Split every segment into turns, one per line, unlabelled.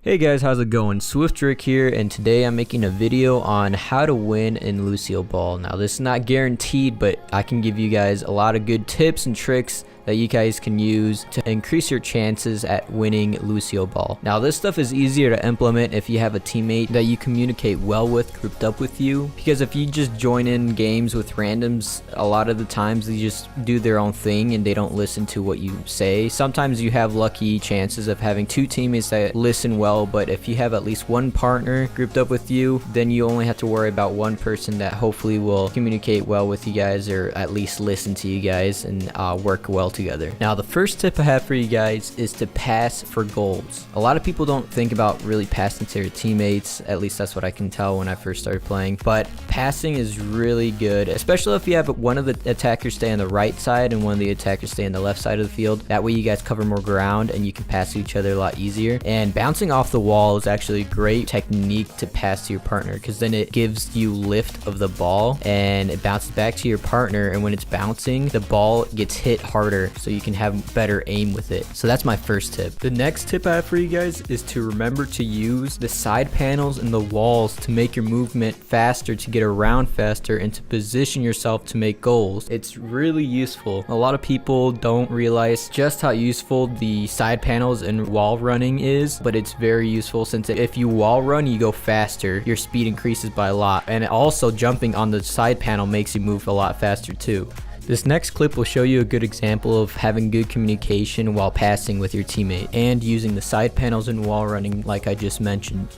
Hey guys, how's it going? SwiftRic here, and today I'm making a video on how to win in Lucio Ball. Now this is not guaranteed, but I can give you guys a lot of good tips and tricks that you guys can use to increase your chances at winning Lucio Ball. Now this stuff is easier to implement if you have a teammate that you communicate well with, grouped up with you, because if you just join in games with randoms, a lot of the times they just do their own thing and they don't listen to what you say. Sometimes you have lucky chances of having two teammates that listen well, but if you have at least one partner grouped up with you, then you only have to worry about one person that hopefully will communicate well with you guys, or at least listen to you guys and work well together. Now the first tip I have for you guys is to pass for goals. A lot of people don't think about really passing to their teammates, at least that's what I can tell when I first started playing, but passing is really good, especially if you have one of the attackers stay on the right side and one of the attackers stay on the left side of the field. That way you guys cover more ground and you can pass to each other a lot easier. And bouncing off the wall is actually a great technique to pass to your partner, because then it gives you lift of the ball and it bounces back to your partner, and when it's bouncing the ball gets hit harder, so you can have better aim with it. So that's my first tip. The next tip I have for you guys is to remember to use the side panels and the walls to make your movement faster, to get around faster, and to position yourself to make goals. It's really useful. A lot of people don't realize just how useful the side panels and wall running is, but it's very useful, since if you wall run you go faster, your speed increases by a lot, and also jumping on the side panel makes you move a lot faster too. This next clip will show you a good example of having good communication while passing with your teammate and using the side panels and wall running like I just mentioned.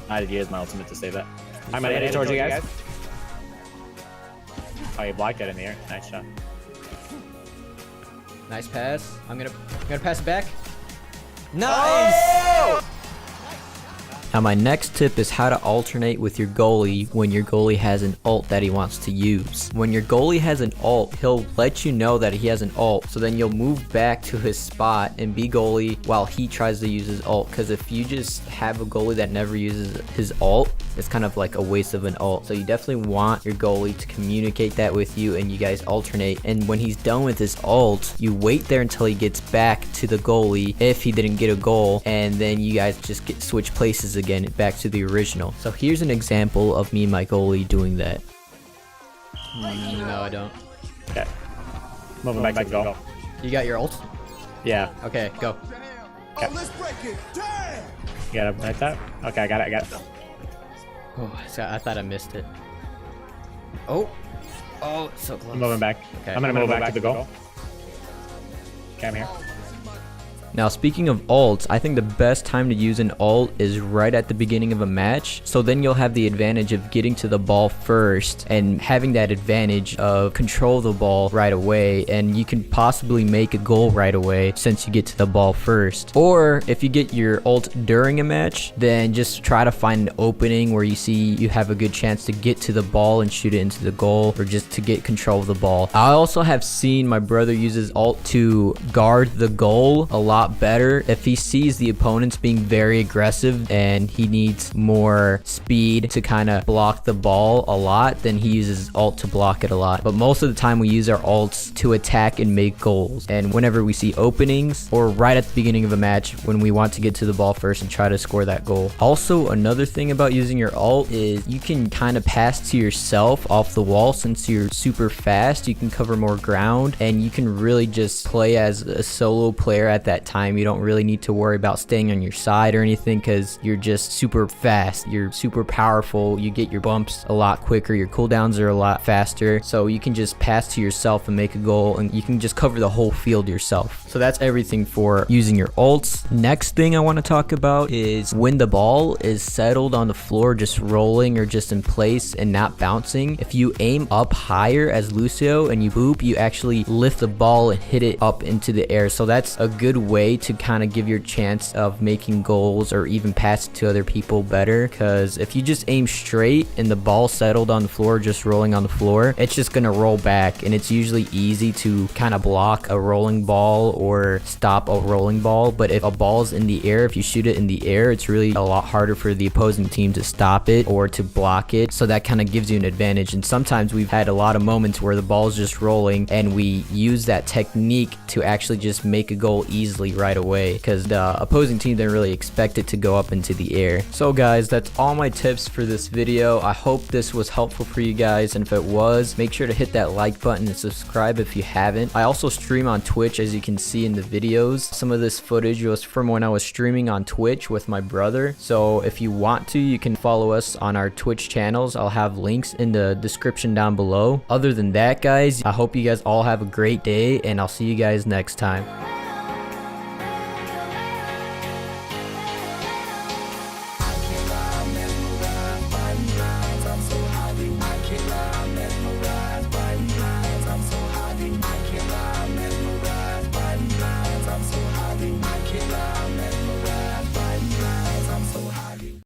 I did use my ultimate to save that. I'm gonna hit it towards you guys. Oh, you blocked it in the air. Nice shot.
Nice pass. I'm gonna pass it back. Nice!
Oh!
Now my next tip is how to alternate with your goalie when your goalie has an ult that he wants to use. When your goalie has an ult, he'll let you know that he has an ult, so then you'll move back to his spot and be goalie while he tries to use his ult, because if you just have a goalie that never uses his ult, it's kind of like a waste of an ult. So you definitely want your goalie to communicate that with you and you guys alternate, and when he's done with his ult, you wait there until he gets back to the goalie if he didn't get a goal, and then you guys just switch places again back to the original. So here's an example of me and my goalie doing that. No, I don't.
Okay. Moving back to the goal.
You got your ult?
Yeah.
Okay, go.
Okay. You got it like that? Okay, I got it.
Oh, I thought I missed it. Oh, so close.
I'm moving back.
Okay.
I'm gonna move back to the goal. Okay, I'm here.
Now speaking of ults, I think the best time to use an ult is right at the beginning of a match, so then you'll have the advantage of getting to the ball first and having that advantage of control the ball right away, and you can possibly make a goal right away since you get to the ball first. Or if you get your ult during a match, then just try to find an opening where you see you have a good chance to get to the ball and shoot it into the goal, or just to get control of the ball. I also have seen my brother use his ult to guard the goal a lot better. If he sees the opponents being very aggressive and he needs more speed to kind of block the ball a lot, then he uses his ult to block it a lot. But most of the time we use our ults to attack and make goals, and whenever we see openings or right at the beginning of a match when we want to get to the ball first and try to score that goal. Also, another thing about using your ult is you can kind of pass to yourself off the wall. Since you're super fast, you can cover more ground and you can really just play as a solo player at that time. You don't really need to worry about staying on your side or anything, because you're just super fast, you're super powerful, you get your bumps a lot quicker, your cooldowns are a lot faster, so you can just pass to yourself and make a goal, and you can just cover the whole field yourself. So that's everything for using your ults. Next thing I want to talk about is when the ball is settled on the floor, just rolling or just in place and not bouncing. If you aim up higher as Lucio and you boop, you actually lift the ball and hit it up into the air. So that's a good way to kind of give your chance of making goals or even pass it to other people better, because if you just aim straight and the ball settled on the floor, just rolling on the floor, it's just gonna roll back, and it's usually easy to kind of block a rolling ball or stop a rolling ball. But if a ball's in the air, if you shoot it in the air, it's really a lot harder for the opposing team to stop it or to block it, so that kind of gives you an advantage. And sometimes we've had a lot of moments where the ball's just rolling and we use that technique to actually just make a goal easily, immediately right away because the opposing team didn't really expect it to go up into the air. So guys, that's all my tips for this video. I hope this was helpful for you guys, and if it was, make sure to hit that like button and subscribe if you haven't. I also stream on Twitch, as you can see in the videos. Some of this footage was from when I was streaming on Twitch with my brother, so if you want to, you can follow us on our Twitch channels. I'll have links in the description down below. Other than that, guys, I hope you guys all have a great day, and I'll see you guys next time.